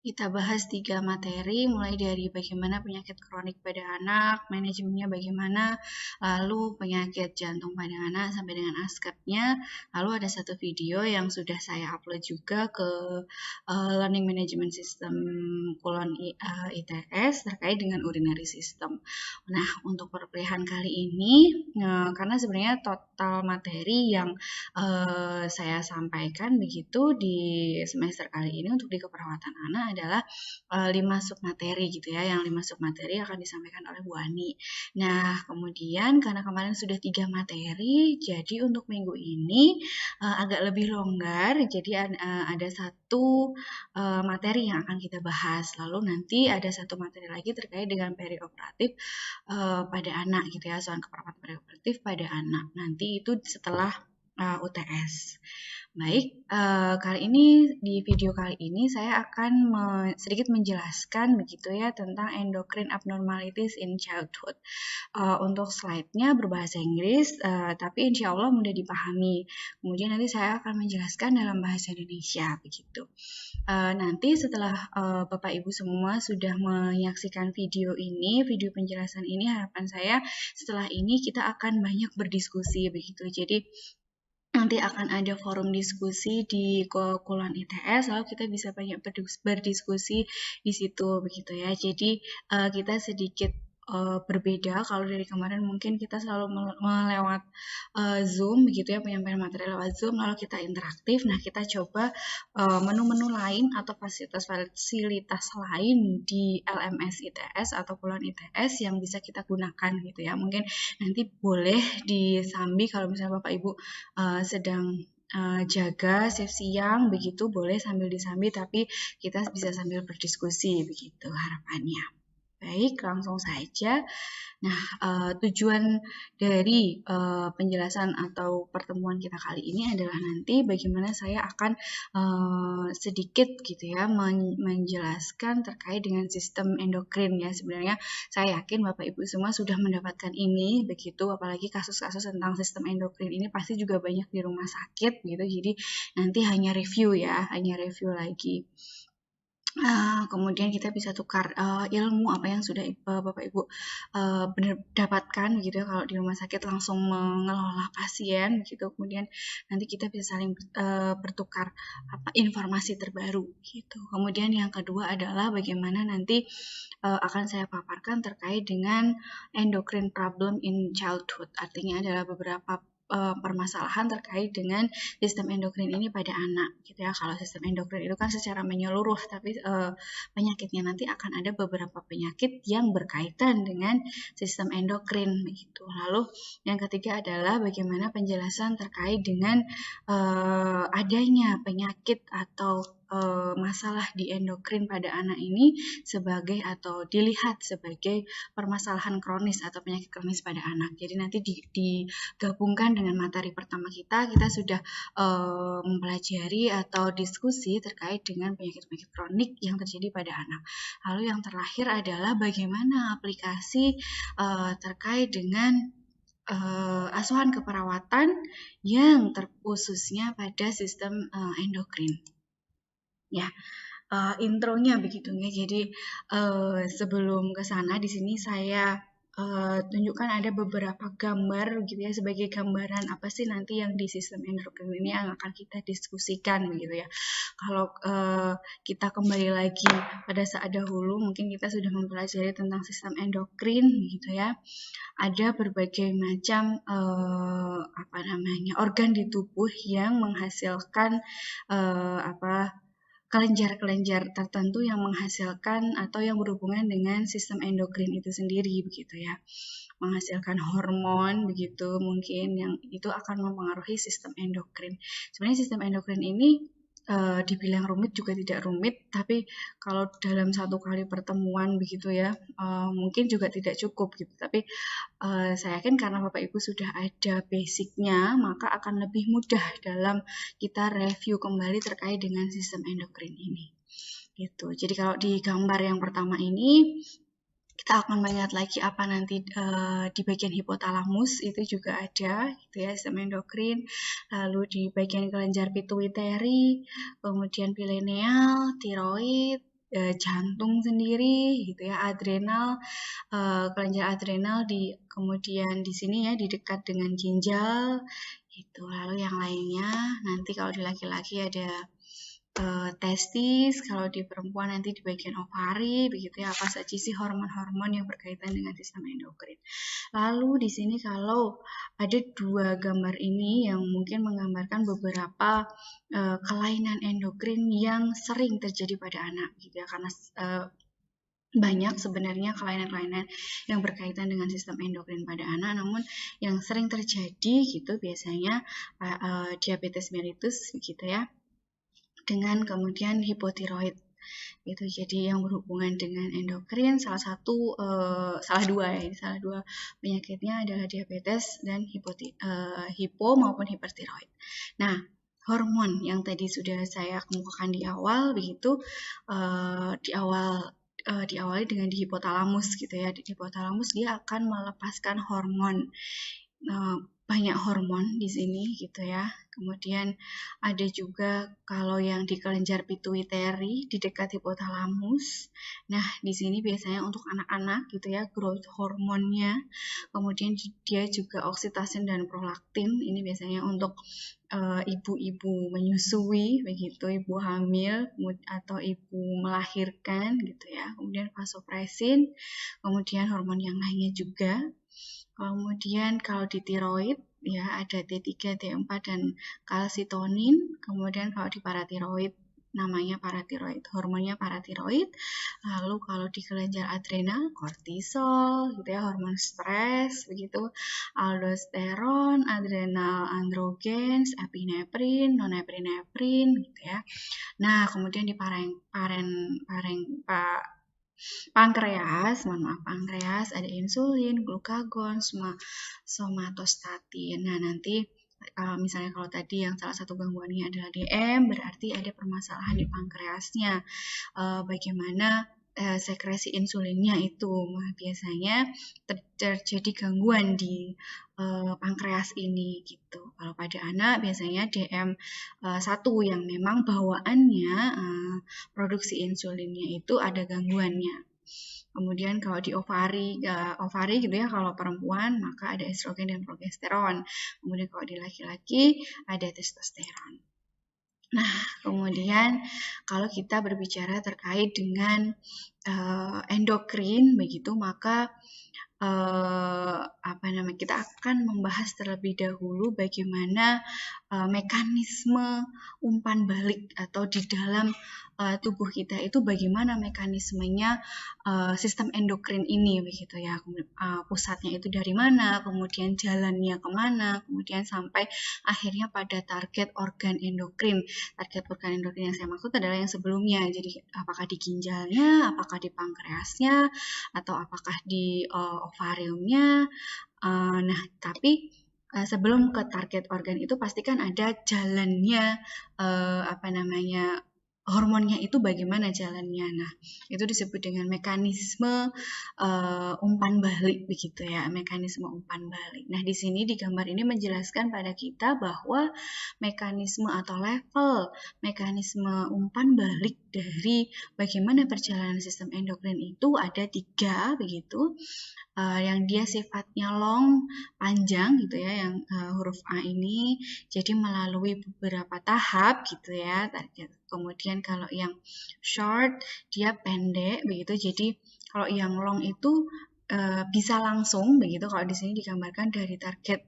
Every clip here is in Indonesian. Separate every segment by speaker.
Speaker 1: Kita bahas 3 materi, mulai dari bagaimana penyakit kronik pada anak, manajemennya bagaimana, lalu penyakit jantung pada anak sampai dengan ASCAP-nya. Lalu ada satu video yang sudah saya upload juga ke Learning Management System ITS terkait dengan urinary system. Nah, untuk perkuliahan kali ini, karena sebenarnya total materi yang saya sampaikan begitu di semester kali ini untuk di keperawatan anak adalah 5 submateri gitu ya, yang 5 submateri akan disampaikan oleh Bu Ani. Nah, kemudian karena kemarin sudah 3 materi, jadi untuk minggu ini agak lebih longgar, jadi ada satu materi yang akan kita bahas. Lalu nanti ada satu materi lagi terkait dengan perioperatif pada anak gitu ya, soal keperawatan perioperatif pada anak. Nanti itu setelah UTS. Baik, kali ini di video kali ini saya akan sedikit menjelaskan begitu ya tentang endocrine abnormalities in childhood. Untuk slide-nya berbahasa Inggris, tapi insya Allah mudah dipahami. Kemudian nanti saya akan menjelaskan dalam bahasa Indonesia begitu. Nanti setelah Bapak Ibu semua sudah menyaksikan video ini, video penjelasan ini, harapan saya setelah ini kita akan banyak berdiskusi begitu. Jadi nanti akan ada forum diskusi di Kulon ITS, lalu kita bisa banyak berdiskusi di situ begitu ya. Jadi kita sedikit berbeda. Kalau dari kemarin mungkin kita selalu melewat Zoom begitu ya, penyampaian materi lewat Zoom, lalu kita interaktif. Nah, kita coba menu-menu lain atau fasilitas lain di LMS ITS atau Kulon ITS yang bisa kita gunakan gitu ya. Mungkin nanti boleh disambi kalau misalnya Bapak Ibu sedang jaga shift siang begitu, boleh sambil disambi, tapi kita bisa sambil berdiskusi begitu harapannya. Baik, langsung saja. Nah, tujuan dari penjelasan atau pertemuan kita kali ini adalah nanti bagaimana saya akan sedikit gitu ya menjelaskan terkait dengan sistem endokrin ya. Sebenarnya saya yakin Bapak Ibu semua sudah mendapatkan ini begitu, apalagi kasus-kasus tentang sistem endokrin ini pasti juga banyak di rumah sakit gitu. Jadi nanti hanya review ya, hanya review lagi. Kemudian kita bisa tukar ilmu apa yang sudah Bapak Ibu dapatkan gitu ya kalau di rumah sakit langsung mengelola pasien gitu. Kemudian nanti kita bisa saling bertukar informasi terbaru gitu. Kemudian yang kedua adalah bagaimana nanti akan saya paparkan terkait dengan endocrine problem in childhood. Artinya adalah beberapa permasalahan terkait dengan sistem endokrin ini pada anak gitu ya. Kalau sistem endokrin itu kan secara menyeluruh, tapi penyakitnya nanti akan ada beberapa penyakit yang berkaitan dengan sistem endokrin begitu. Lalu yang ketiga adalah bagaimana penjelasan terkait dengan adanya penyakit atau masalah di endokrin pada anak ini sebagai atau dilihat sebagai permasalahan kronis atau penyakit kronis pada anak. Jadi nanti digabungkan dengan materi pertama kita sudah mempelajari atau diskusi terkait dengan penyakit-penyakit kronik yang terjadi pada anak. Lalu yang terakhir adalah bagaimana aplikasi terkait dengan asuhan keperawatan yang terkhususnya pada sistem endokrin. Ya, intronya begitu ya. Jadi sebelum ke sana di sini saya tunjukkan ada beberapa gambar gitu ya, sebagai gambaran apa sih nanti yang di sistem endokrin ini yang akan kita diskusikan begitu ya. Kalau kita kembali lagi pada saat dahulu, mungkin kita sudah mempelajari tentang sistem endokrin gitu ya. Ada berbagai macam organ di tubuh yang menghasilkan kelenjar-kelenjar tertentu yang menghasilkan atau yang berhubungan dengan sistem endokrin itu sendiri begitu ya, menghasilkan hormon begitu mungkin yang itu akan mempengaruhi sistem endokrin. Sebenarnya sistem endokrin ini dibilang rumit juga tidak rumit, tapi kalau dalam satu kali pertemuan begitu ya mungkin juga tidak cukup gitu. Tapi saya yakin karena Bapak Ibu sudah ada basicnya, maka akan lebih mudah dalam kita review kembali terkait dengan sistem endokrin ini. Gitu. Jadi kalau di gambar yang pertama ini kita akan melihat lagi apa nanti di bagian hipotalamus itu juga ada gitu ya sistem endokrin, lalu di bagian kelenjar pituitari, kemudian pineal, tiroid, jantung sendiri gitu ya, adrenal, kelenjar adrenal kemudian di sini ya di dekat dengan ginjal gitu. Lalu yang lainnya nanti kalau di laki-laki ada testis, kalau di perempuan nanti di bagian ovari, begitu ya, apa saja sih hormon-hormon yang berkaitan dengan sistem endokrin. Lalu di sini kalau ada dua gambar ini yang mungkin menggambarkan beberapa kelainan endokrin yang sering terjadi pada anak, gitu ya, karena banyak sebenarnya kelainan-kelainan yang berkaitan dengan sistem endokrin pada anak, namun yang sering terjadi gitu biasanya diabetes mellitus, gitu ya, dengan kemudian hipotiroid itu. Jadi yang berhubungan dengan endokrin salah dua penyakitnya adalah diabetes dan hipo maupun hipertiroid. Nah, hormon yang tadi sudah saya kemukakan di awal begitu, diawali dengan di hipotalamus gitu ya. Di hipotalamus dia akan melepaskan hormon, banyak hormon di sini gitu ya. Kemudian ada juga kalau yang di kelenjar pituitary di dekat hipotalamus. Nah, di sini biasanya untuk anak-anak gitu ya, growth hormonnya. Kemudian dia juga oksitosin dan prolaktin. Ini biasanya untuk ibu-ibu menyusui begitu, ibu hamil atau ibu melahirkan gitu ya. Kemudian vasopresin, kemudian hormon yang lainnya juga. Kemudian kalau di tiroid ya ada T3, T4 dan kalsitonin. Kemudian kalau di paratiroid namanya paratiroid, hormonnya paratiroid. Lalu kalau di kelenjar adrenal kortisol gitu ya, hormon stres begitu, aldosteron, adrenal androgens, epinefrin, norepinefrin gitu ya. Nah, kemudian di pankreas ada insulin, glukagon, somatostatin. Nah, nanti misalnya kalau tadi yang salah satu gangguannya adalah DM, berarti ada permasalahan di pankreasnya. Bagaimana sekresi insulinnya itu biasanya terjadi gangguan di pankreas ini gitu. Kalau pada anak biasanya DM1 yang memang bawaannya produksi insulinnya itu ada gangguannya. Kemudian kalau di ovari gitu ya, kalau perempuan maka ada estrogen dan progesteron. Kemudian kalau di laki-laki ada testosteron. Nah, kemudian kalau kita berbicara terkait dengan endokrin begitu, maka kita akan membahas terlebih dahulu bagaimana mekanisme umpan balik atau di dalam tubuh kita itu bagaimana mekanismenya sistem endokrin ini begitu ya. Pusatnya itu dari mana, kemudian jalannya kemana, kemudian sampai akhirnya pada target organ endokrin. Target organ endokrin yang saya maksud adalah yang sebelumnya. Jadi apakah di ginjalnya, apakah di pankreasnya, atau apakah di ovariumnya. Nah, tapi sebelum ke target organ itu pastikan ada jalannya hormonnya itu bagaimana jalannya. Nah, itu disebut dengan mekanisme umpan balik begitu ya, mekanisme umpan balik. Nah, di sini di gambar ini menjelaskan pada kita bahwa mekanisme atau level mekanisme umpan balik dari bagaimana perjalanan sistem endokrin itu ada 3 begitu. Yang dia sifatnya long, panjang gitu ya, yang huruf A ini, jadi melalui beberapa tahap gitu ya. Kemudian kalau yang short dia pendek begitu. Jadi kalau yang long itu bisa langsung begitu. Kalau di sini digambarkan dari target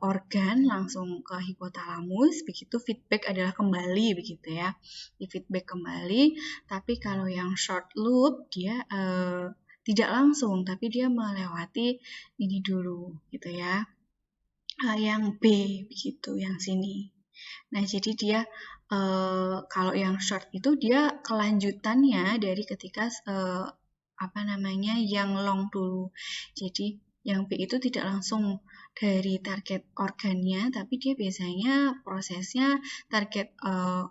Speaker 1: organ langsung ke hipotalamus begitu, feedback adalah kembali begitu ya, di feedback kembali. Tapi kalau yang short loop dia tidak langsung, tapi dia melewati ini dulu gitu ya, yang B begitu, yang sini. Nah, jadi dia kalau yang short itu dia kelanjutannya dari ketika yang long dulu. Jadi yang B itu tidak langsung dari target organnya, tapi dia biasanya prosesnya target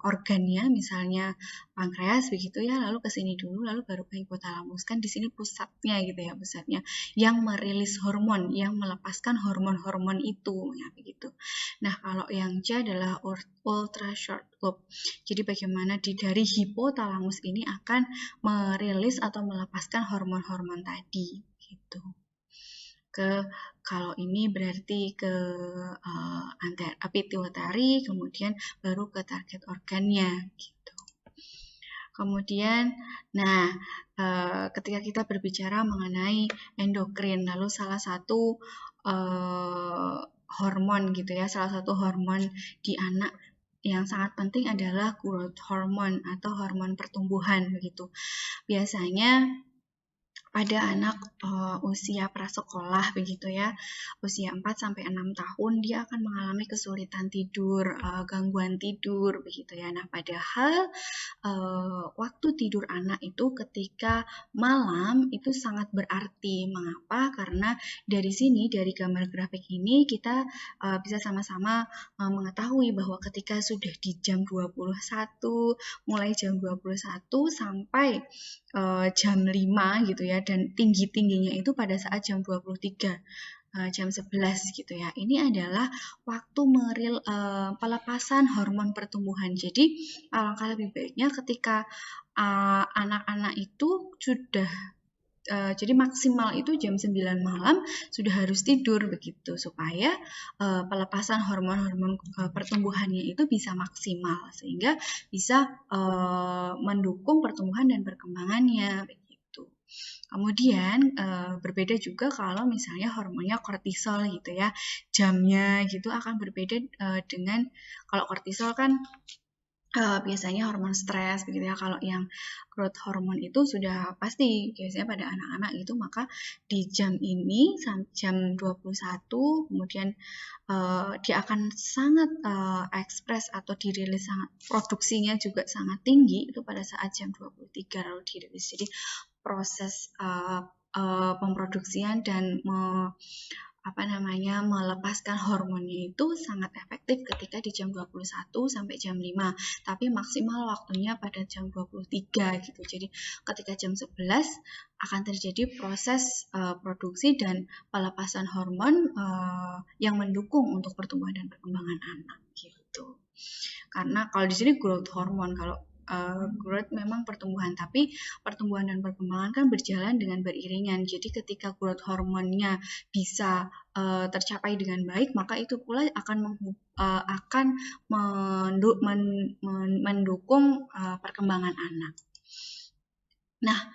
Speaker 1: organnya, misalnya pankreas begitu ya, lalu ke sini dulu, lalu baru ke hipotalamus. Kan di sini pusatnya gitu ya, pusatnya yang merilis hormon, yang melepaskan hormon-hormon itu, ya begitu. Nah, kalau yang C adalah ultra short loop. Jadi bagaimana dari hipotalamus ini akan merilis atau melepaskan hormon-hormon tadi, gitu. Kalau ini berarti ke pituitary, kemudian baru ke target organnya gitu. Kemudian, nah ketika kita berbicara mengenai endokrin, lalu salah satu hormon gitu ya, salah satu hormon di anak yang sangat penting adalah growth hormone atau hormon pertumbuhan begitu. Biasanya pada anak usia prasekolah begitu ya, usia 4-6 tahun dia akan mengalami kesulitan tidur, gangguan tidur begitu ya. Nah, padahal waktu tidur anak itu ketika malam itu sangat berarti. Mengapa? Karena dari sini, dari gambar grafik ini kita bisa sama-sama mengetahui bahwa ketika sudah di jam 21, mulai jam 21 sampai jam 5 gitu ya, dan tinggi-tingginya itu pada saat jam 23 jam 11 gitu ya. Ini adalah waktu pelepasan hormon pertumbuhan. Jadi alangkah lebih baiknya ketika anak-anak itu sudah jadi maksimal itu jam 9 malam sudah harus tidur begitu, supaya pelepasan hormon-hormon pertumbuhannya itu bisa maksimal sehingga bisa mendukung pertumbuhan dan perkembangannya begitu. Kemudian berbeda juga kalau misalnya hormonnya kortisol gitu ya, jamnya gitu akan berbeda dengan kalau kortisol kan biasanya hormon stres begitu ya. Kalau yang growth hormone itu sudah pasti biasanya pada anak-anak gitu, maka di jam ini jam 21 kemudian dia akan sangat ekspres atau dirilis, sangat produksinya juga sangat tinggi itu pada saat jam 23 lalu dirilis. Jadi proses pemproduksian dan melepaskan hormonnya itu sangat efektif ketika di jam 21 sampai jam 5, tapi maksimal waktunya pada jam 23 gitu. Jadi ketika jam 11 akan terjadi proses produksi dan pelepasan hormon yang mendukung untuk pertumbuhan dan perkembangan anak gitu. Karena kalau di sini growth hormone, kalau growth memang pertumbuhan, tapi pertumbuhan dan perkembangan kan berjalan dengan beriringan. Jadi ketika growth hormonnya bisa tercapai dengan baik, maka itu pula akan mendukung perkembangan anak. Nah,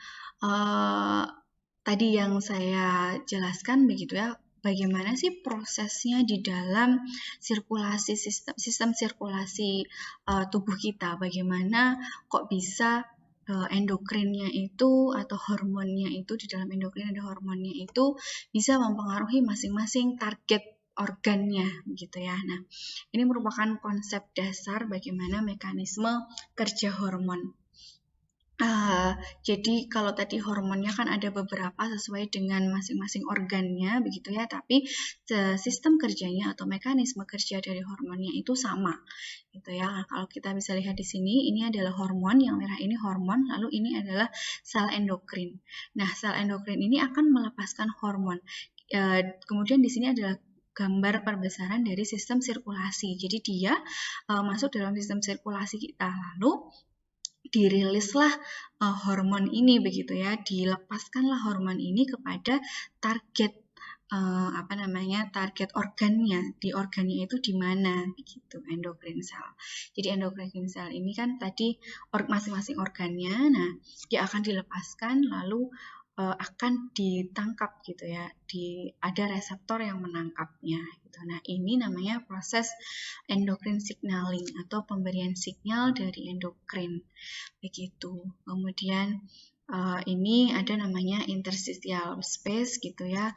Speaker 1: tadi yang saya jelaskan begitu ya, bagaimana sih prosesnya di dalam sirkulasi sistem sirkulasi tubuh kita, bagaimana kok bisa endokrinnya itu atau hormonnya itu, di dalam endokrin ada hormonnya itu bisa mempengaruhi masing-masing target organnya gitu ya. Nah, ini merupakan konsep dasar bagaimana mekanisme kerja hormon. Jadi kalau tadi hormonnya kan ada beberapa sesuai dengan masing-masing organnya begitu ya, tapi sistem kerjanya atau mekanisme kerja dari hormonnya itu sama gitu ya. Nah, kalau kita bisa lihat di sini, ini adalah hormon, yang merah ini hormon, lalu ini adalah sel endokrin. Nah, sel endokrin ini akan melepaskan hormon. Kemudian di sini adalah gambar perbesaran dari sistem sirkulasi. Jadi dia masuk dalam sistem sirkulasi kita, lalu dirilislah hormon ini begitu ya, dilepaskanlah hormon ini kepada target target organnya. Di organnya itu di mana begitu, endokrin sel. Jadi endokrin sel ini kan tadi masing-masing organnya, nah dia akan dilepaskan lalu akan ditangkap gitu ya, ada reseptor yang menangkapnya gitu. Nah, ini namanya proses endokrin signaling atau pemberian sinyal dari endokrin begitu. Kemudian ini ada namanya interstitial space gitu ya,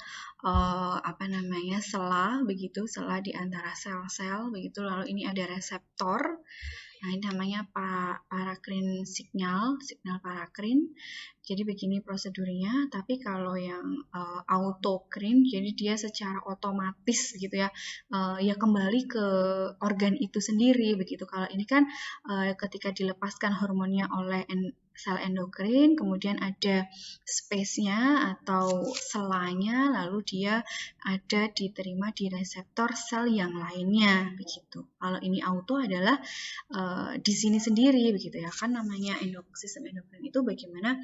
Speaker 1: sela begitu, sela di antara sel-sel begitu. Lalu ini ada reseptor. Nah, ini namanya parakrin signal parakrin. Jadi begini prosedurnya, tapi kalau yang autokrin, jadi dia secara otomatis gitu ya, ya kembali ke organ itu sendiri begitu. Kalau ini kan ketika dilepaskan hormonnya oleh sel endokrin, kemudian ada space-nya atau selanya, lalu dia ada diterima di reseptor sel yang lainnya begitu. Kalau ini auto adalah di sini sendiri begitu ya, kan namanya sistem endokrin itu bagaimana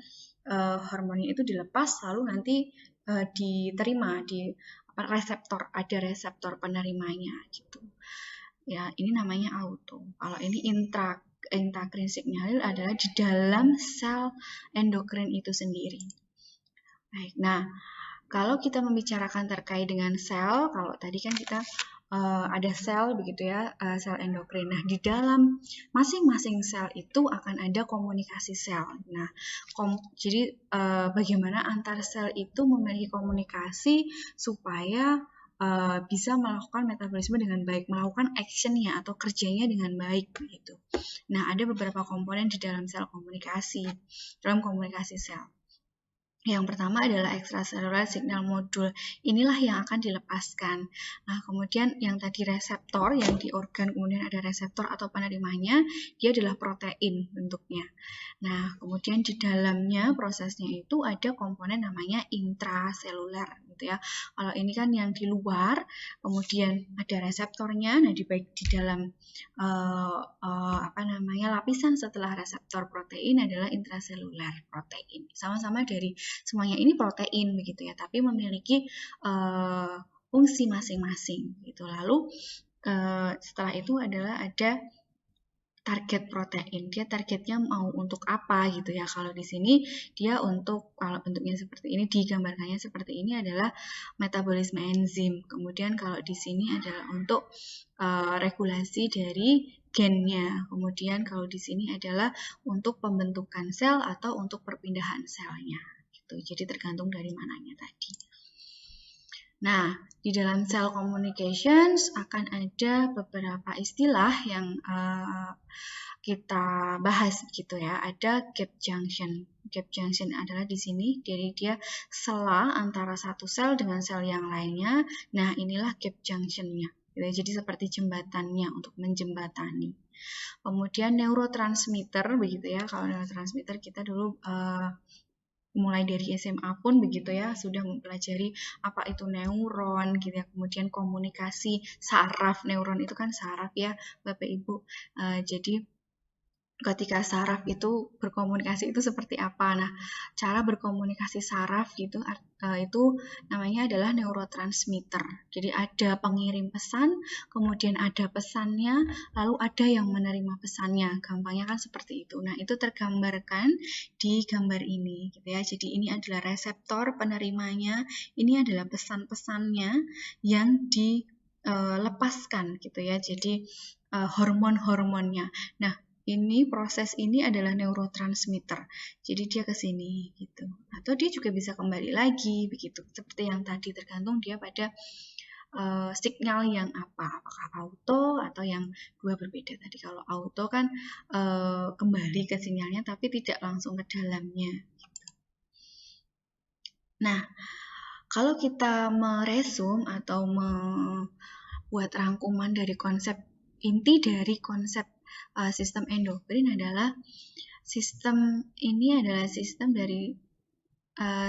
Speaker 1: hormonnya itu dilepas lalu nanti diterima di reseptor, ada reseptor penerimanya gitu ya. Ini namanya auto. Kalau ini intracranial signal adalah di dalam sel endokrin itu sendiri. Baik, nah kalau kita membicarakan terkait dengan sel, kalau tadi kan kita ada sel begitu ya, sel endokrin. Nah, di dalam masing-masing sel itu akan ada komunikasi sel. Nah, jadi bagaimana antar sel itu memiliki komunikasi supaya bisa melakukan metabolisme dengan baik, melakukan actionnya atau kerjanya dengan baik begitu. Nah, ada beberapa komponen di dalam sel komunikasi, dalam komunikasi sel. Yang pertama adalah extracellular signal module. Inilah yang akan dilepaskan. Nah, kemudian yang tadi reseptor, yang di organ kemudian ada reseptor atau penerimanya, dia adalah protein bentuknya. Nah, kemudian di dalamnya prosesnya itu ada komponen namanya intraseluler gitu ya. Kalau ini kan yang di luar, kemudian ada reseptornya. Nah, di dalam lapisan setelah reseptor protein adalah intraseluler protein. Sama-sama dari semuanya ini protein begitu ya, tapi memiliki fungsi masing-masing gitu. Lalu setelah itu adalah ada target protein. Dia targetnya mau untuk apa gitu ya. Kalau di sini dia untuk, kalau bentuknya seperti ini, digambarkannya seperti ini adalah metabolisme enzim. Kemudian kalau di sini adalah untuk regulasi dari gennya. Kemudian kalau di sini adalah untuk pembentukan sel atau untuk perpindahan selnya. Gitu. Jadi tergantung dari mananya tadi. Nah, di dalam cell communications akan ada beberapa istilah yang kita bahas gitu ya. Ada gap junction. Gap junction adalah di sini, jadi dia sela antara satu sel dengan sel yang lainnya. Nah, inilah gap junctionnya. Jadi seperti jembatannya untuk menjembatani. Kemudian neurotransmitter begitu ya. Kalau neurotransmitter kita dulu mulai dari SMA pun begitu ya, sudah mempelajari apa itu neuron gitu ya, kemudian komunikasi saraf, neuron itu kan saraf ya Bapak Ibu. Jadi ketika saraf itu berkomunikasi itu seperti apa? Nah, cara berkomunikasi saraf gitu itu namanya adalah neurotransmitter. Jadi ada pengirim pesan, kemudian ada pesannya, lalu ada yang menerima pesannya. Gampangnya kan seperti itu. Nah, itu tergambarkan di gambar ini gitu ya. Jadi ini adalah reseptor penerimanya, ini adalah pesan-pesannya yang dilepaskan gitu ya. Jadi hormon-hormonnya. Nah, ini proses ini adalah neurotransmitter. Jadi dia ke sini gitu. Atau dia juga bisa kembali lagi begitu. Seperti yang tadi, tergantung dia pada signal yang apa. Apakah auto atau yang dua berbeda tadi. Kalau auto kan kembali ke sinyalnya tapi tidak langsung ke dalamnya. Nah, kalau kita meresum atau membuat rangkuman dari konsep inti dari konsep sistem endokrin adalah sistem ini adalah sistem dari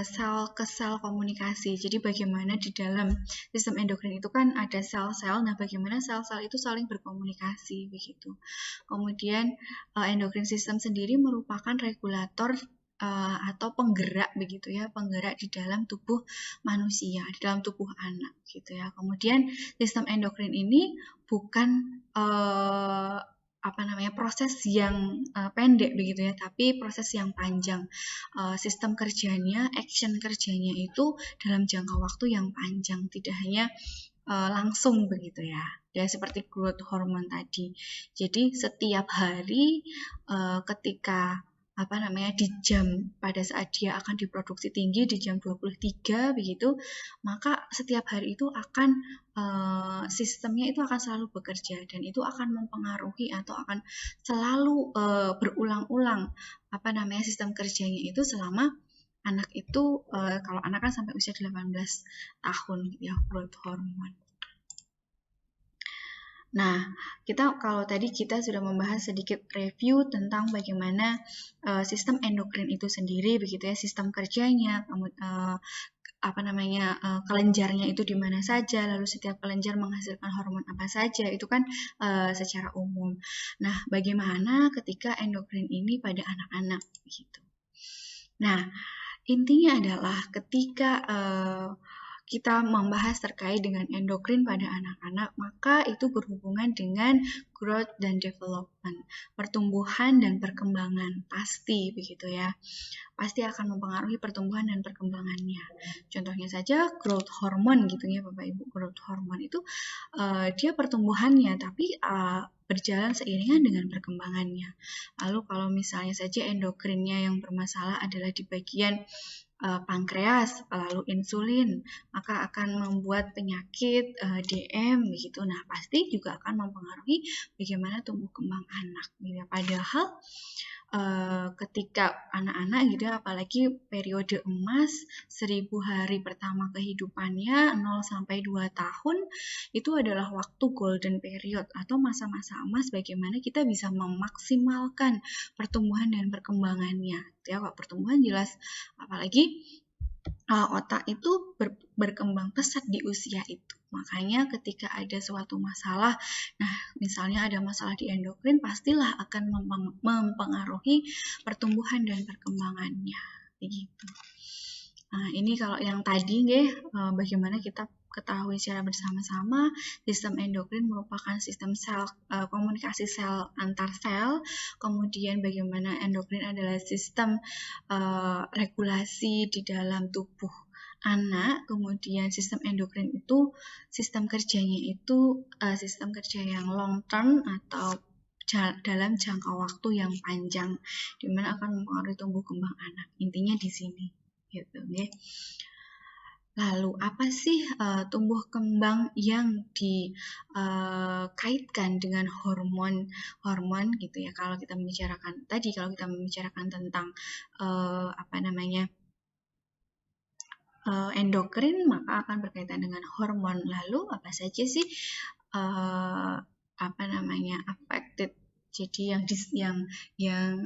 Speaker 1: sel ke sel komunikasi. Jadi bagaimana di dalam sistem endokrin itu kan ada sel-sel. Nah, bagaimana sel-sel itu saling berkomunikasi begitu. Kemudian endokrin sistem sendiri merupakan regulator atau penggerak begitu ya, penggerak di dalam tubuh manusia, di dalam tubuh anak gitu ya. Kemudian sistem endokrin ini bukan proses yang pendek begitu ya, tapi proses yang panjang. Sistem kerjanya, action kerjanya itu dalam jangka waktu yang panjang, tidak hanya langsung begitu ya. Ya seperti growth hormone tadi. Jadi setiap hari ketika di jam pada saat dia akan diproduksi tinggi di jam 23 begitu, maka setiap hari itu akan sistemnya itu akan selalu bekerja dan itu akan mempengaruhi atau akan selalu berulang-ulang sistem kerjanya itu selama anak itu kalau anak kan sampai usia 18 tahun gitu ya, growth hormone. Nah, kalau tadi kita sudah membahas sedikit review tentang bagaimana sistem endokrin itu sendiri, begitu ya, sistem kerjanya, kelenjarnya itu di mana saja, lalu setiap kelenjar menghasilkan hormon apa saja, itu kan secara umum. Nah, bagaimana ketika endokrin ini pada anak-anak, gitu. Nah, intinya adalah ketika kita membahas terkait dengan endokrin pada anak-anak, maka itu berhubungan dengan growth dan development, pertumbuhan dan perkembangan, pasti begitu ya. Pasti akan mempengaruhi pertumbuhan dan perkembangannya. Contohnya saja growth hormone gitu ya Bapak Ibu. Growth hormone itu dia pertumbuhannya tapi berjalan seiringan dengan perkembangannya. Lalu kalau misalnya saja endokrinnya yang bermasalah adalah di bagian pankreas, lalu insulin, maka akan membuat penyakit DM begitu. Nah, pasti juga akan mempengaruhi bagaimana tumbuh kembang anak. Gitu. Padahal ketika anak-anak gitu ya, apalagi periode emas 1000 hari pertama kehidupannya 0 sampai 2 tahun itu adalah waktu golden period atau masa-masa emas bagaimana kita bisa memaksimalkan pertumbuhan dan perkembangannya. Ya, Pak, pertumbuhan jelas apalagi otak itu berkembang pesat di usia itu. Makanya ketika ada suatu masalah, nah misalnya ada masalah di endokrin, pastilah akan mempengaruhi pertumbuhan dan perkembangannya. Begitu. Nah, ini kalau yang tadi bagaimana kita ketahui secara bersama-sama, sistem endokrin merupakan sistem sel komunikasi sel antar sel, kemudian bagaimana endokrin adalah sistem regulasi di dalam tubuh anak, kemudian sistem endokrin itu sistem kerjanya itu sistem kerja yang long term atau dalam jangka waktu yang panjang, di mana akan mempengaruhi tumbuh kembang anak. Intinya di sini, gitu ya. Lalu apa sih tumbuh kembang yang dikaitkan dengan hormon gitu ya? Kalau kita membicarakan tentang endokrin, maka akan berkaitan dengan hormon. Lalu apa saja sih affected, jadi yang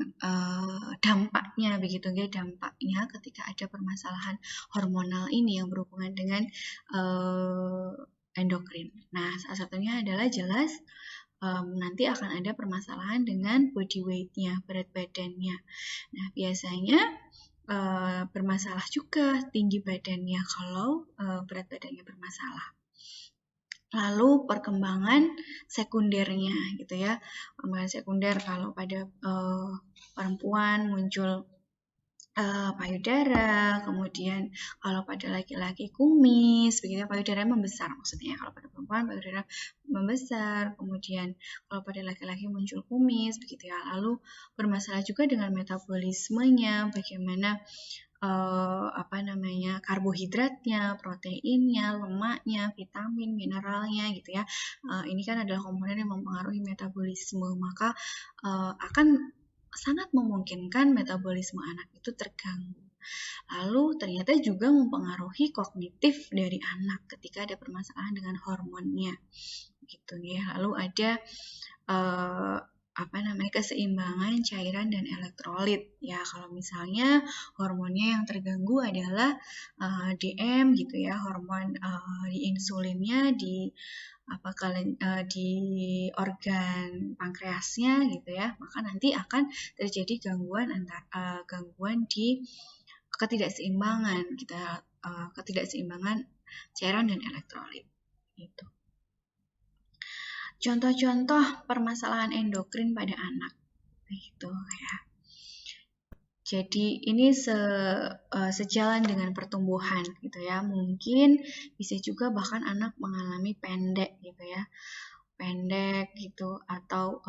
Speaker 1: dampaknya begitu ya, dampaknya ketika ada permasalahan hormonal ini yang berhubungan dengan endokrin. Nah, salah satunya adalah jelas nanti akan ada permasalahan dengan body weight-nya, berat badannya. Nah, biasanya bermasalah juga tinggi badannya kalau berat badannya bermasalah. Lalu perkembangan sekundernya gitu ya. Perkembangan sekunder kalau pada perempuan muncul payudara, kemudian kalau pada laki-laki kumis, begitu ya, payudara membesar maksudnya. Kalau pada perempuan payudara membesar, kemudian kalau pada laki-laki muncul kumis, begitu ya. Lalu bermasalah juga dengan metabolismenya, bagaimana karbohidratnya, proteinnya, lemaknya, vitamin, mineralnya gitu ya. Ini kan adalah komponen yang mempengaruhi metabolisme, maka akan sangat memungkinkan metabolisme anak itu terganggu. Lalu ternyata juga mempengaruhi kognitif dari anak ketika ada permasalahan dengan hormonnya, gitu ya. Lalu ada keseimbangan cairan dan elektrolit ya. Kalau misalnya hormonnya yang terganggu adalah DM gitu ya, hormon di insulinnya di di organ pankreasnya gitu ya, maka nanti akan terjadi gangguan di ketidakseimbangan cairan dan elektrolit gitu. Contoh-contoh permasalahan endokrin pada anak gitu ya. Jadi ini sejalan dengan pertumbuhan gitu ya. Mungkin bisa juga bahkan anak mengalami pendek gitu ya. Pendek gitu atau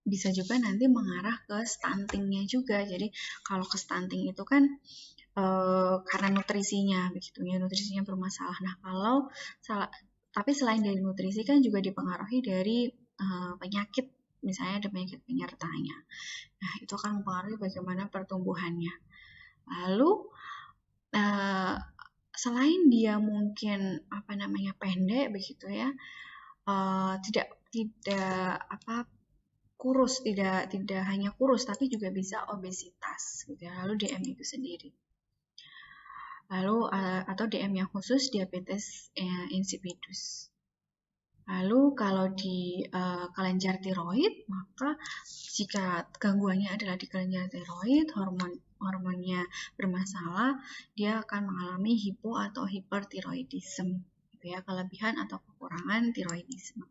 Speaker 1: bisa juga nanti mengarah ke stuntingnya juga. Jadi kalau ke stunting itu kan karena nutrisinya begitu ya, nutrisinya bermasalah. Nah, tapi selain dari nutrisi kan juga dipengaruhi dari penyakit, misalnya ada penyakit penyertanya. Nah, itu akan mempengaruhi bagaimana pertumbuhannya. Lalu selain dia mungkin pendek begitu ya, tidak kurus, tidak hanya kurus tapi juga bisa obesitas gitu ya. Lalu DM itu sendiri. Lalu atau DM yang khusus diabetes insipidus. Lalu kalau di kelenjar tiroid, maka jika gangguannya adalah di kelenjar tiroid, hormonnya bermasalah, dia akan mengalami hipo atau hipertiroidisme, gitu ya, kelebihan atau kekurangan tiroidisme.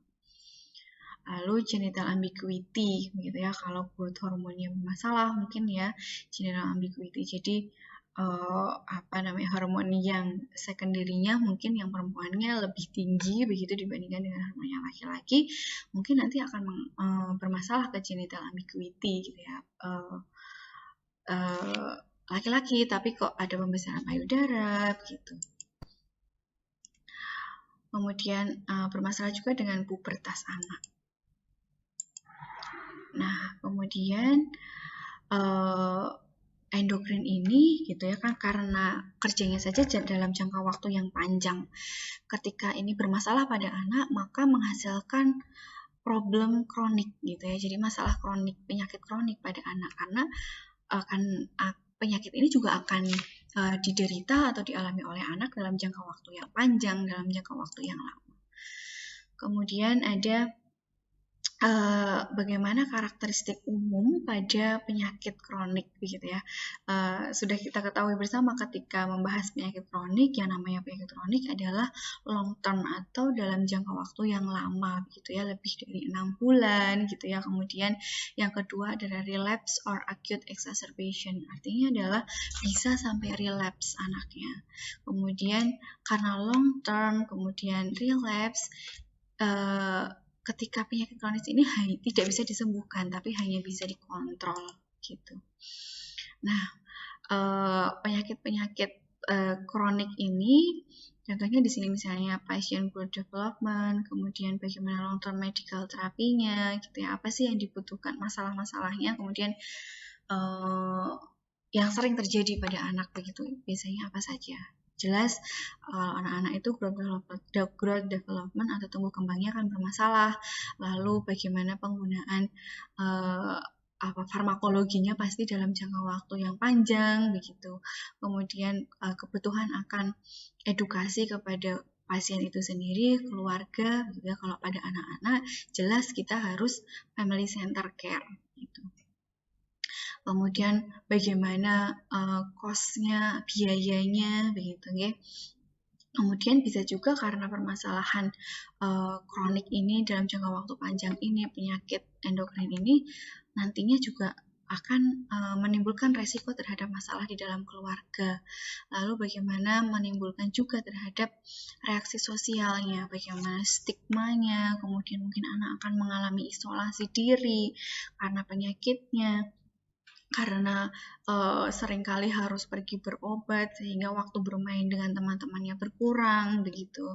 Speaker 1: Lalu genital ambiguity, gitu ya, kalau growth hormonnya bermasalah, mungkin ya genital ambiguity. Jadi hormon yang sekunderinya mungkin yang perempuannya lebih tinggi begitu dibandingkan dengan hormon yang laki-laki, mungkin nanti akan bermasalah ke genital ambiguity gitu ya. Laki-laki tapi kok ada pembesaran payudara begitu. Kemudian bermasalah juga dengan pubertas anak. Nah, kemudian endokrin ini gitu ya kan, karena kerjanya saja dalam jangka waktu yang panjang. Ketika ini bermasalah pada anak, maka menghasilkan problem kronik gitu ya. Jadi masalah kronik, penyakit kronik pada anak, karena penyakit ini juga akan diderita atau dialami oleh anak dalam jangka waktu yang panjang, dalam jangka waktu yang lama. Kemudian ada bagaimana karakteristik umum pada penyakit kronik begitu ya. Sudah kita ketahui bersama ketika membahas penyakit kronik, yang namanya penyakit kronik adalah long term atau dalam jangka waktu yang lama begitu ya, lebih dari 6 bulan gitu ya. Kemudian yang kedua adalah relapse or acute exacerbation, artinya adalah bisa sampai relapse anaknya. Kemudian karena long term, kemudian relapse, ketika penyakit kronis ini tidak bisa disembuhkan, tapi hanya bisa dikontrol gitu. Nah, penyakit-penyakit kronik ini, contohnya di sini misalnya patient growth development, kemudian bagaimana long term medical terapinya, gitu ya, apa sih yang dibutuhkan, masalah-masalahnya, kemudian yang sering terjadi pada anak begitu, biasanya apa saja. Jelas anak-anak itu growth development atau tumbuh kembangnya akan bermasalah. Lalu bagaimana penggunaan farmakologinya pasti dalam jangka waktu yang panjang begitu. Kemudian kebutuhan akan edukasi kepada pasien itu sendiri, keluarga gitu ya. Kalau pada anak-anak jelas kita harus family center care gitu. Kemudian bagaimana cost-nya, biayanya begitu ya. Kemudian bisa juga karena permasalahan kronik ini dalam jangka waktu panjang ini, penyakit endokrin ini nantinya juga akan menimbulkan resiko terhadap masalah di dalam keluarga. Lalu bagaimana menimbulkan juga terhadap reaksi sosialnya, bagaimana stigmanya, kemudian mungkin anak akan mengalami isolasi diri karena penyakitnya, karena seringkali harus pergi berobat sehingga waktu bermain dengan teman-temannya berkurang begitu.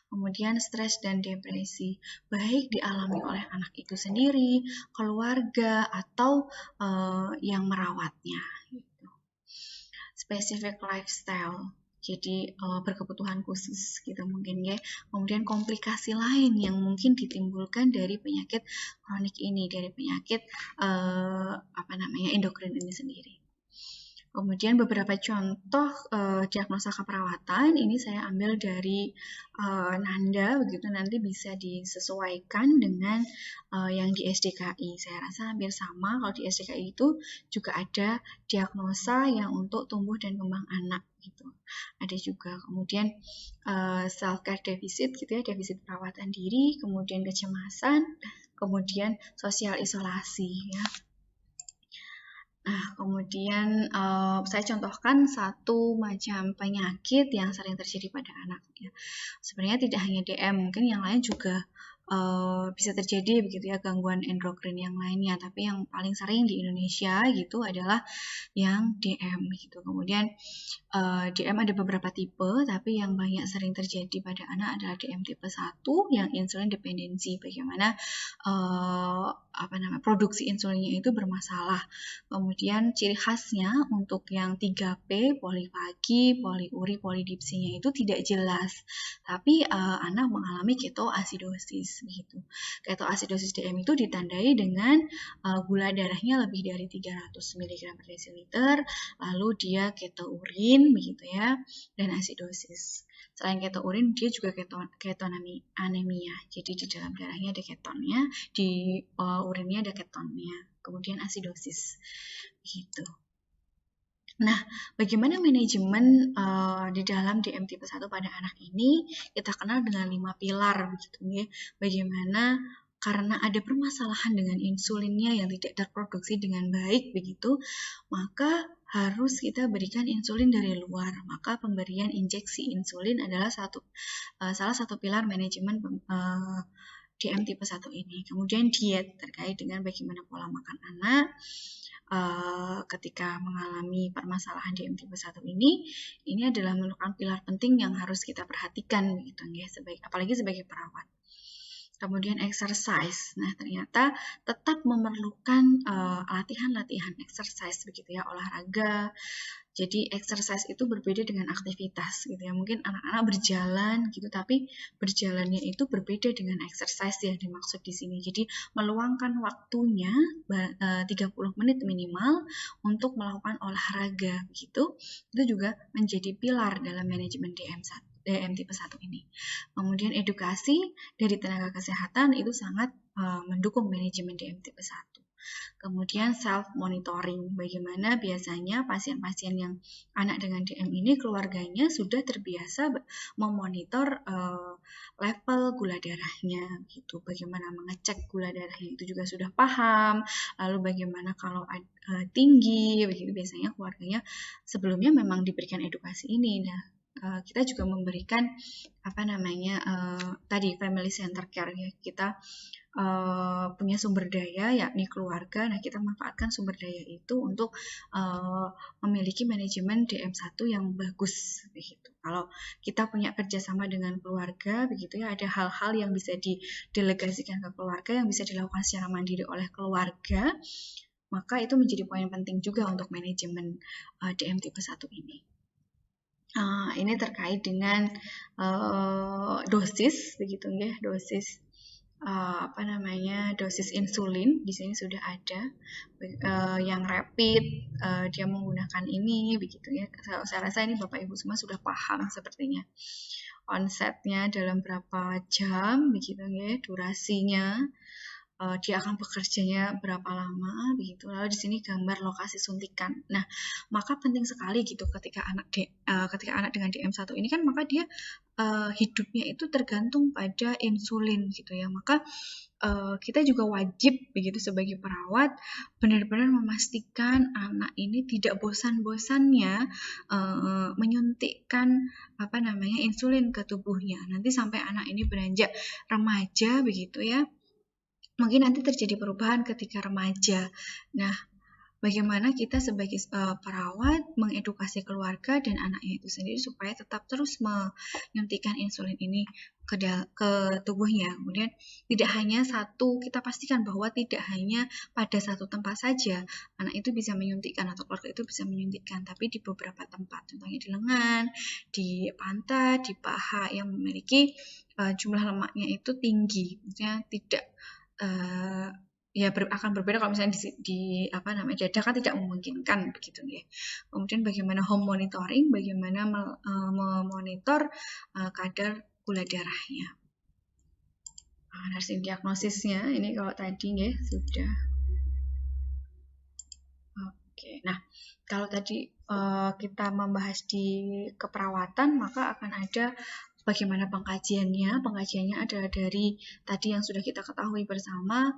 Speaker 1: Kemudian stres dan depresi baik dialami oleh anak itu sendiri, keluarga, atau yang merawatnya gitu. Specific lifestyle, jadi berkebutuhan khusus gitu mungkin ya. Kemudian komplikasi lain yang mungkin ditimbulkan dari penyakit kronik ini, dari penyakit endokrin ini sendiri. Kemudian beberapa contoh diagnosa keperawatan ini saya ambil dari Nanda begitu, nanti bisa disesuaikan dengan yang di SDKI. Saya rasa hampir sama. Kalau di SDKI itu juga ada diagnosa yang untuk tumbuh dan kembang anak gitu. Ada juga. Kemudian self care deficit gitu ya, defisit perawatan diri, kemudian kecemasan, kemudian sosial isolasi ya. Nah, kemudian saya contohkan satu macam penyakit yang sering terjadi pada anak ya. Sebenarnya tidak hanya DM, mungkin yang lain juga bisa terjadi begitu ya gangguan endokrin yang lainnya, tapi yang paling sering di Indonesia gitu adalah yang DM gitu. Kemudian DM ada beberapa tipe, tapi yang banyak sering terjadi pada anak adalah DM tipe 1 yang insulin dependensi, bagaimana produksi insulinnya itu bermasalah. Kemudian ciri khasnya untuk yang 3P, polifagi, poliuri, polidipsinya itu tidak jelas, tapi anak mengalami ketoasidosis begitu. Ketoasidosis DM itu ditandai dengan gula darahnya lebih dari 300 mg per desiliter, lalu dia ketourin begitu ya, dan asidosis. Selain ketourin, dia juga ketoanemia. Jadi di dalam darahnya ada ketonnya, di urinnya ada ketonnya. Kemudian asidosis. Begitu. Nah, bagaimana manajemen di dalam DM tipe 1 pada anak ini? Kita kenal dengan 5 pilar begitu ya. Bagaimana karena ada permasalahan dengan insulinnya yang tidak terproduksi dengan baik begitu, maka harus kita berikan insulin dari luar. Maka pemberian injeksi insulin adalah salah satu pilar manajemen DM tipe 1 ini. Kemudian diet terkait dengan bagaimana pola makan anak ketika mengalami permasalahan DM tipe 1 ini adalah merupakan pilar penting yang harus kita perhatikan gitu ya, apalagi sebagai perawat. Kemudian exercise. Nah, ternyata tetap memerlukan latihan-latihan exercise begitu ya, olahraga. Jadi exercise itu berbeda dengan aktivitas gitu ya. Mungkin anak-anak berjalan gitu, tapi berjalannya itu berbeda dengan exercise yang dimaksud di sini. Jadi meluangkan waktunya 30 menit minimal untuk melakukan olahraga begitu. Itu juga menjadi pilar dalam manajemen DM tipe 1 ini. Kemudian edukasi dari tenaga kesehatan itu sangat mendukung manajemen DM tipe 1. Kemudian self-monitoring, bagaimana biasanya pasien-pasien yang anak dengan DM ini keluarganya sudah terbiasa memonitor level gula darahnya gitu. Bagaimana mengecek gula darahnya itu juga sudah paham. Lalu bagaimana kalau tinggi begitu, biasanya keluarganya sebelumnya memang diberikan edukasi ini. Nah, kita juga memberikan tadi family center care ya. Kita punya sumber daya yakni keluarga. Nah, kita manfaatkan sumber daya itu untuk memiliki manajemen DM1 yang bagus begitu. Kalau kita punya kerjasama dengan keluarga begitu ya, ada hal-hal yang bisa didelegasikan ke keluarga yang bisa dilakukan secara mandiri oleh keluarga, maka itu menjadi poin penting juga untuk manajemen DM tipe 1 ini. Ini terkait dengan dosis begitu ya, dosis dosis insulin di sini sudah ada yang rapid, dia menggunakan ini begitu ya. Saya rasa ini Bapak Ibu semua sudah paham sepertinya. Onsetnya dalam berapa jam begitu ya, durasinya, dia akan bekerjanya berapa lama begitu. Lalu di sini gambar lokasi suntikan. Nah, maka penting sekali gitu ketika anak dengan DM1 ini kan, maka dia hidupnya itu tergantung pada insulin gitu ya. Maka kita juga wajib begitu sebagai perawat benar-benar memastikan anak ini tidak bosan-bosannya menyuntikkan insulin ke tubuhnya. Nanti sampai anak ini beranjak remaja begitu ya. Mungkin nanti terjadi perubahan ketika remaja. Nah, bagaimana kita sebagai perawat mengedukasi keluarga dan anaknya itu sendiri supaya tetap terus menyuntikkan insulin ini ke tubuhnya. Kemudian tidak hanya satu, kita pastikan bahwa tidak hanya pada satu tempat saja anak itu bisa menyuntikkan atau keluarga itu bisa menyuntikkan, tapi di beberapa tempat, contohnya di lengan, di pantat, di paha yang memiliki jumlah lemaknya itu tinggi, maksudnya tidak akan berbeda kalau misalnya di dada kan tidak memungkinkan begitu ya. Kemudian bagaimana home monitoring, bagaimana memonitor kadar gula darahnya. Nursing diagnosisnya ini kalau tadi ya sudah. Oke, nah kalau tadi kita membahas di keperawatan, maka akan ada bagaimana pengkajiannya. Pengkajiannya adalah dari tadi yang sudah kita ketahui bersama,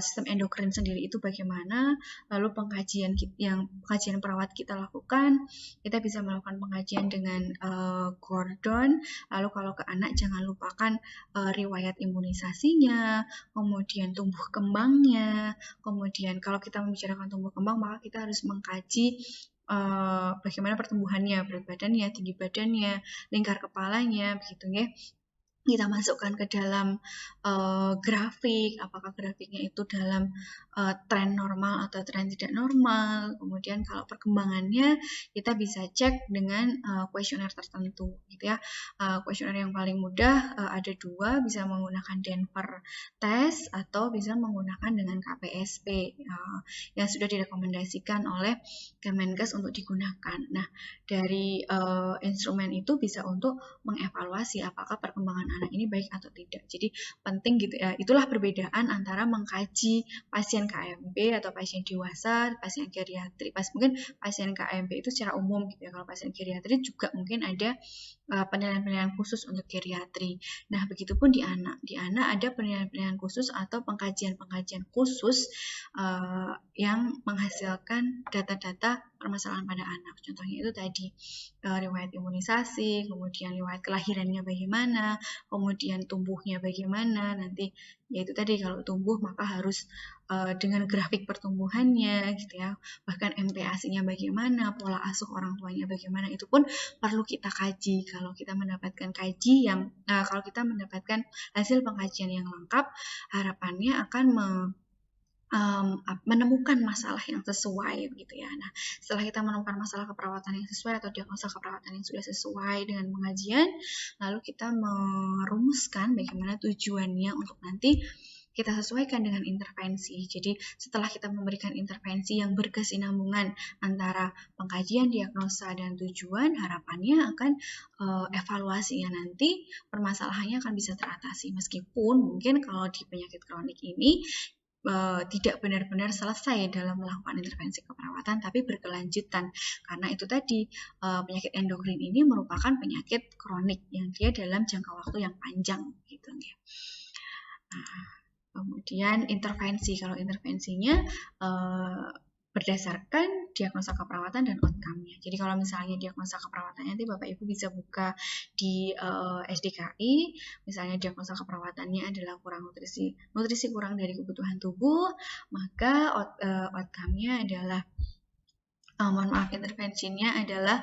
Speaker 1: sistem endokrin sendiri itu bagaimana, lalu pengkajian perawat kita lakukan, kita bisa melakukan pengkajian dengan Gordon. Lalu kalau ke anak jangan lupakan riwayat imunisasinya, kemudian tumbuh kembangnya, kemudian kalau kita membicarakan tumbuh kembang maka kita harus mengkaji bagaimana pertumbuhannya, berat badannya, tinggi badannya, lingkar kepalanya, begitu ya. Kita masukkan ke dalam grafik, apakah grafiknya itu dalam tren normal atau tren tidak normal. Kemudian kalau perkembangannya kita bisa cek dengan kuesioner tertentu, gitu ya. Kuesioner yang paling mudah ada 2, bisa menggunakan Denver Test atau bisa menggunakan dengan KPSP yang sudah direkomendasikan oleh Kemenkes untuk digunakan. Nah, dari instrumen itu bisa untuk mengevaluasi apakah perkembangan anak ini baik atau tidak. Jadi penting gitu ya. Itulah perbedaan antara mengkaji pasien KMB atau pasien dewasa, pasien geriatri. Mungkin pasien KMB itu secara umum gitu ya. Kalau pasien geriatri juga mungkin ada penilaian-penilaian khusus untuk geriatri. Nah, begitupun di anak. Di anak ada penilaian-penilaian khusus atau pengkajian-pengkajian khusus yang menghasilkan data-data permasalahan pada anak. Contohnya itu tadi riwayat imunisasi, kemudian riwayat kelahirannya bagaimana, kemudian tumbuhnya bagaimana. Nanti yaitu tadi kalau tumbuh maka harus dengan grafik pertumbuhannya gitu ya. Bahkan MPASI-nya bagaimana, pola asuh orang tuanya bagaimana, itu pun perlu kita kaji. Kalau kita mendapatkan kalau kita mendapatkan hasil pengkajian yang lengkap, harapannya akan menemukan masalah yang sesuai gitu ya. Nah, setelah kita menemukan masalah keperawatan yang sesuai atau diagnosa keperawatan yang sudah sesuai dengan pengajian, lalu kita merumuskan bagaimana tujuannya untuk nanti kita sesuaikan dengan intervensi. Jadi setelah kita memberikan intervensi yang berkesinambungan antara pengkajian, diagnosa, dan tujuan, harapannya akan evaluasinya nanti permasalahannya akan bisa teratasi. Meskipun mungkin kalau di penyakit kronik ini tidak benar-benar selesai dalam melakukan intervensi keperawatan, tapi berkelanjutan. Karena itu tadi, penyakit endokrin ini merupakan penyakit kronik yang dia dalam jangka waktu yang panjang gitu ya. Nah, kemudian intervensi, kalau intervensinya berdasarkan diagnosa keperawatan dan outcome-nya. Jadi kalau misalnya diagnosa keperawatannya nanti Bapak Ibu bisa buka di SDKI, misalnya diagnosa keperawatannya adalah kurang nutrisi kurang dari kebutuhan tubuh, maka outcome-nya adalah intervensinya adalah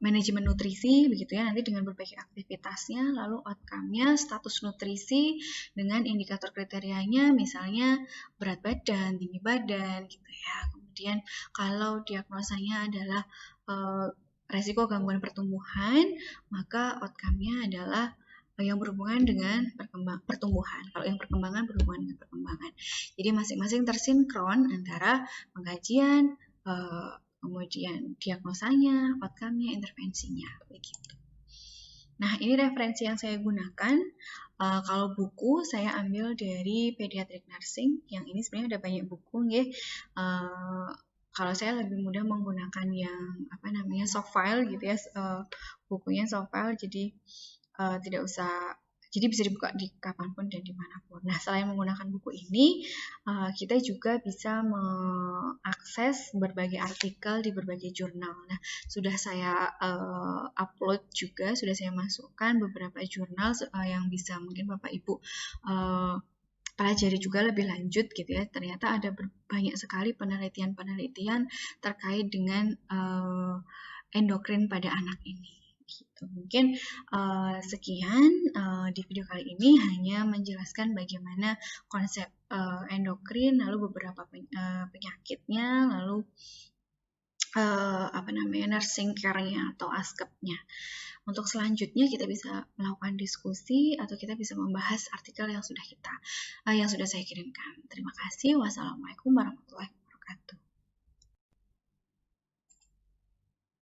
Speaker 1: manajemen nutrisi begitu ya, nanti dengan berbagai aktivitasnya, lalu outcome-nya status nutrisi dengan indikator kriterianya misalnya berat badan, tinggi badan gitu ya. Kemudian kalau diagnosanya adalah resiko gangguan pertumbuhan, maka outcome-nya adalah yang berhubungan dengan pertumbuhan. Kalau yang perkembangan berhubungan dengan perkembangan. Jadi masing-masing tersinkron antara pengkajian, kemudian diagnosanya, outcome-nya, intervensinya, begitu. Nah, ini referensi yang saya gunakan. Kalau buku saya ambil dari Pediatric Nursing. Yang ini sebenarnya ada banyak buku, ya. Kalau saya lebih mudah menggunakan yang soft file gitu ya, bukunya soft file, jadi tidak usah. Jadi bisa dibuka di kapanpun dan dimanapun. Nah, selain menggunakan buku ini, kita juga bisa mengakses berbagai artikel di berbagai jurnal. Nah, sudah saya upload juga, sudah saya masukkan beberapa jurnal yang bisa mungkin Bapak Ibu pelajari juga lebih lanjut gitu ya. Ternyata ada banyak sekali penelitian-penelitian terkait dengan endokrin pada anak ini. Gitu. Mungkin sekian di video kali ini, hanya menjelaskan bagaimana konsep endokrin, lalu beberapa penyakitnya, lalu nursing care-nya atau ASKEP-nya. Untuk selanjutnya kita bisa melakukan diskusi atau kita bisa membahas artikel yang sudah saya kirimkan. Terima kasih. Wassalamualaikum warahmatullahi wabarakatuh.